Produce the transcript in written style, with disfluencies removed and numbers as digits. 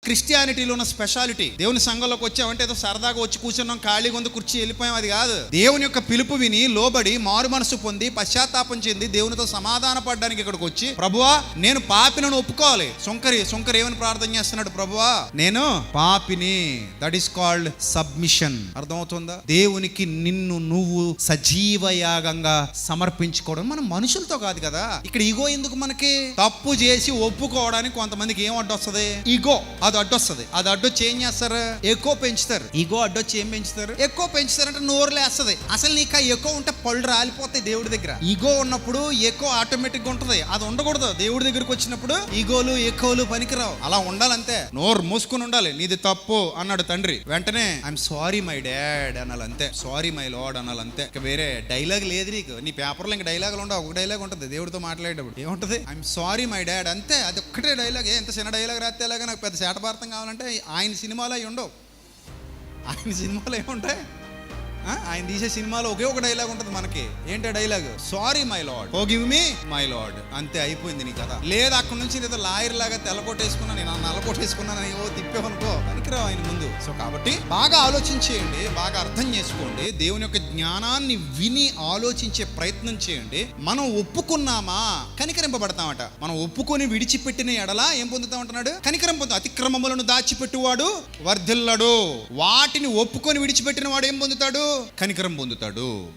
క్రిస్టియానిటీలో ఉన్న స్పెషాలిటీ. దేవుని సంఘంలోకి వచ్చామంటే ఏదో సరదాగా వచ్చి కూర్చున్నాం, ఖాళీగా ఉంది కుర్చీ వెళ్ళిపోయాం, అది కాదు. దేవుని యొక్క పిలుపు విని లోబడి మారు మనసు పొంది పశ్చాత్తాపం చెంది దేవునితో సమాధాన పడడానికి ఇక్కడికి వచ్చి, ప్రభువా నేను పాపిని ఒప్పుకోవాలి. సుంకరి ఏమని ప్రార్థన చేస్తున్నాడు? ప్రభువా నేను పాపిని. That is called submission. అర్థమవుతుందా? దేవునికి నిన్ను నువ్వు సజీవ యాగంగా సమర్పించుకోవడం. మనం మనుషులతో కాదు కదా. ఇక్కడ ఈగో ఎందుకు మనకి? తప్పు చేసి ఒప్పుకోవడానికి కొంతమందికి ఏం అడ్డొస్తుంది? ఈగో. అది అడ్డొస్తుంది. అది అడ్డొచ్చి ఏం చేస్తారు? ఎక్కువ పెంచుతారు. ఈగో అడ్డొచ్చి ఏం పెంచుతారు? ఎక్కువ పెంచుతారంటే నోరు లేస్తుంది. అసలు నీకు ఎక్కువ ఉంటే పళ్ళు రాలిపోతాయి దేవుడి దగ్గర. ఈగో ఉన్నప్పుడు ఎక్కువ ఆటోమేటిక్ గా ఉంటది. అది ఉండకూడదు. దేవుడి దగ్గరికి వచ్చినప్పుడు ఈగోలు ఎక్కువలు పనికిరావు. అలా ఉండాలంతే. నోరు మూసుకుని ఉండాలి. నీది తప్పు అన్నాడు తండ్రి, వెంటనే ఐఎమ్ సారీ మై డాడ్ అనాలంతే. సారీ మై లార్డ్ అనాలంతే. ఇక వేరే డైలాగ్ లేదు నీకు. నీ పేపర్లో ఇంకా డైలాగులు ఉండవు. ఒక డైలాగ్ ఉంటుంది దేవుడితో మాట్లాడేటప్పుడు. ఏముంటుంది? ఐఎమ్ సారీ మై డాడ్, అంతే. అది ఒక్కటే డైలాగ్. ఎంత చిన్న డైలాగ్ రాస్తే ఎలాగా? నాకు పెద్ద శాటభారతం కావాలంటే ఆయన సినిమాలో అవి ఉండవు. ఆయన సినిమాలో ఏముంటాయి? ఆయన తీసే సినిమాలో ఒకే ఒక డైలాగ్ ఉంటుంది మనకి. ఏంటో dialogue? Sorry my lord, forgive me my lord. అంతే, అయిపోయింది నీ కథ. లేదు అక్కడ నుంచి ఏదో లాయర్ లాగా తెల్లకొట్టేసుకున్నా, నేను నల్లకొట్టేసుకున్నాను ఏవో తిప్పేవనుకో, పనికిరావు ఆయన ముందు. సో కాబట్టి బాగా ఆలోచించేయండి, బాగా అర్థం చేసుకోండి. దేవుని యొక్క జ్ఞానాన్ని విని ఆలోచించే ప్రయత్నం చేయండి. మనం ఒప్పుకున్నామా కనికరింపబడతామట. మనం ఒప్పుకొని విడిచిపెట్టిన ఎడల ఏం పొందుతామంటున్నాడు? కనికరం పొందుతాం. అతిక్రమములను దాచిపెట్టువాడు వర్ధిల్లడు. వాటిని ఒప్పుకొని విడిచిపెట్టిన వాడు ఏం పొందుతాడు? కనికరం పొందుతాడు.